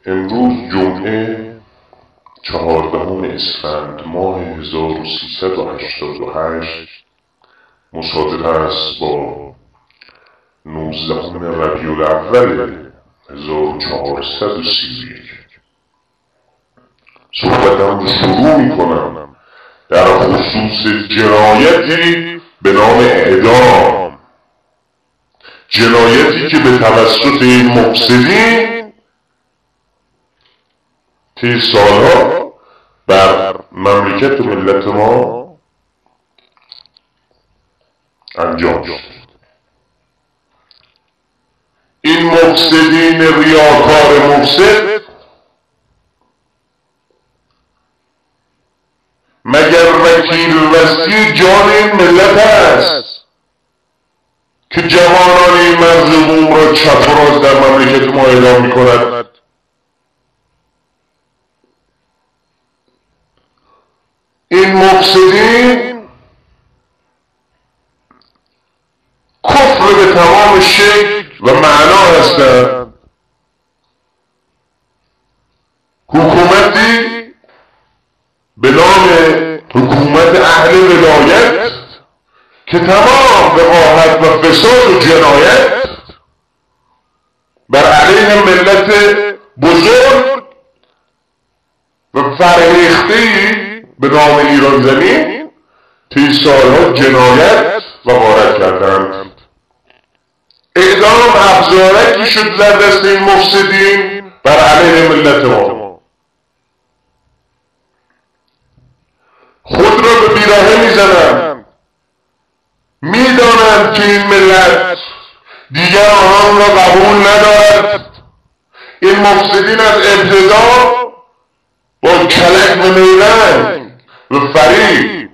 امروز جمعه 14 اسفند ماه 1388 مصادف است با 19 ربیع الاول 1431. صحبتم رو شروع میکنم در خصوص جنایتی به نام اعدام، جنایتی که به توسط این مفسدین طی سالها بر مملکت ملت ما انجام شد. این مفسدین ریاکار مفسد مگر وکیل وسیع جان این ملت است که جوانان این مرز بوم را چپ و راست در مملکت ما اعدام می کند؟ این مفسدین کفر به تمام شکل و معنا هستند. حکومتی به نام حکومت اهل ولایت که تمام وقاحت و فساد و جنایت بر علیه ملت بزرگ و فرهیخته‌ای به نام ایران زمین طی سالها جنایت و غارت کردند. اعدام افزارکی شد در دست این مفسدین بر علیه ملت ما. خود را به بیراهه میزنند، میدانند که این ملت دیگر آنان را قبول ندارد. این مفسدین از ابتدا با کلک و نیرنگ و فریب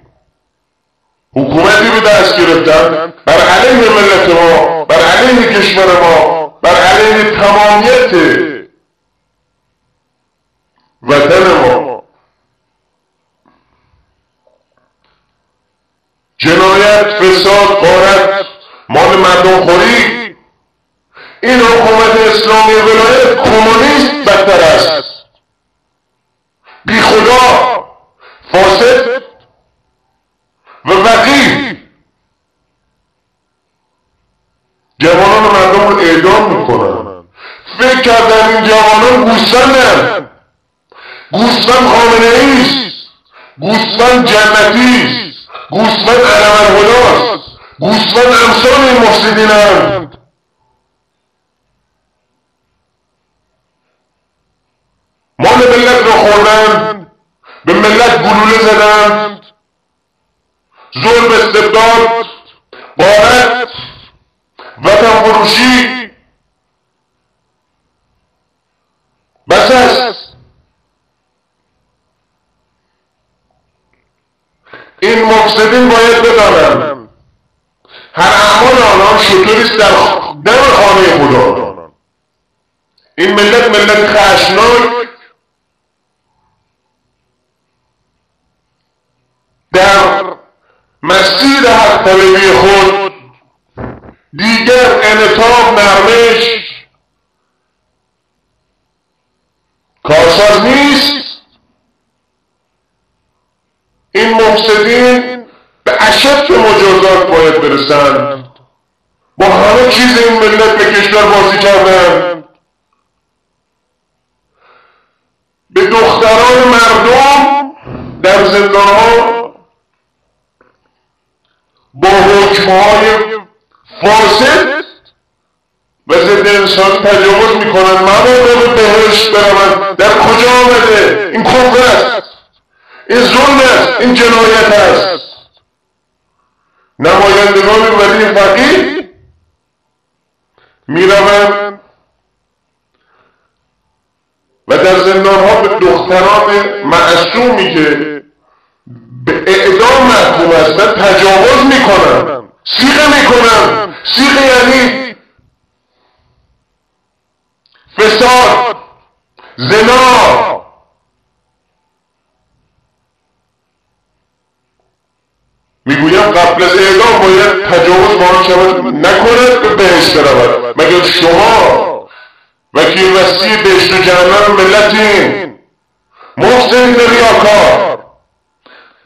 حکومتی به دست گرفتن بر علیه ملت ما، بر علیه کشور ما، بر علیه تمامیت وطن ما. جنایت، فساد، غارت، مال مردم خوری. این حکومت اسلامی ولایت کمونیست بدتر است، بی خدا، فاسد و وقیح. جوانان مردم رو اعدام میکنن. فکر کردن این جوانان گوسفندن، گوسفند خامنه‌ای است، گوسفند جنتی است، گوسفند علم‌الهدی است، گوسفند امثال این مفسدینند. مال ملت را خوردند، به ملت گلوله زدند، ظلم، استبداد، غارت، وطن فروشی. بس است. این مفسدین باید بدانند هر اعمال آنان شطوریست در دم خانه خدا. این ملت خشناک در مسیر حق طلبی خود دیگر انعطاف، نرمش کارساز نیست. این مفسدین به اشد مجازات باید برسند. با همه چیز این ملت به کشور بازی کردند. به دختران مردم در زندانها با حکمهای فاسد و ضد انسانی تجاوز میکنند. مبادا به بهشت بروند. در کجا آمده؟ این کفر است، این ظلم است، این جنایت است. نمایندگان ولی فقیه میروند و در زندانها به دختران معصومی که به اعدام محکوم هستند تجاوز میکنند، صیغه میکنند. صیغه یعنی فساد، زنا. میگویم قبل از اعدام باید تجاوز با آن شود نکند به بهشت برود. مگر شما وکیل وسیع بهشت و جهنم ملتین، محسنین ریاکار،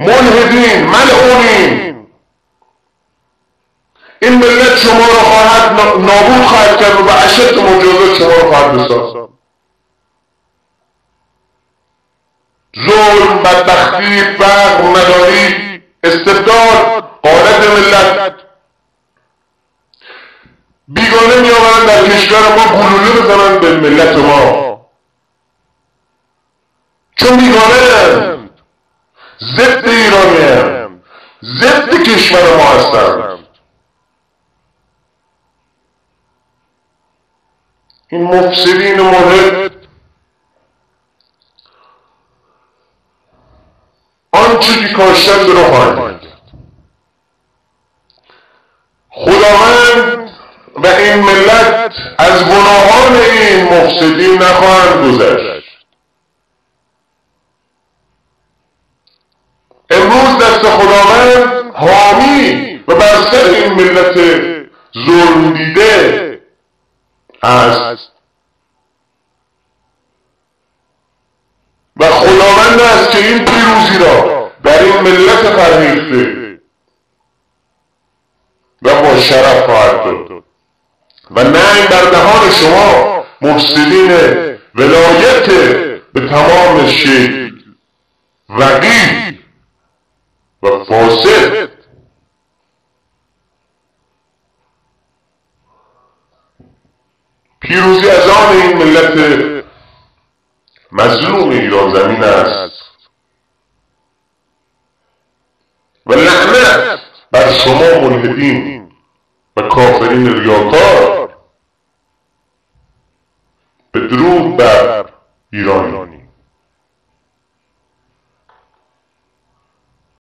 ملحدین، ملعونین. این ملت شما را خواهد نابود خواهد کرد و به اشد مجازات شما را خواهد رساند. ظلم، بدبختی، فقر، نداری، استبداد غارت ملت. بیگانه می آورند در کشور ما گلوله بزنند به ملت ما، چون بیگانه هستند، ضد ایرانی هستند، ضد کشور ما هستند. این مفسدین ملحد آنچه که کاشتن به رو خواهند کرد. خداوند و این ملت از گناهان این مفسدین نخواهند گذشت. امروز دست خداوند حامی و بر سر این ملت ظلم دیده است و خداوند است که این پیروزی را در این ملت فرهیخته و با شرف خواهد داد و ننگ در دهان شما مفسدین ولایت به تمام شکل وقیح و فاسد. پیروزی از آن این ملت مظلوم ایران زمین است و لعنت بر شما ملحدین و کافرین ریاکار. بدرود بر ایران.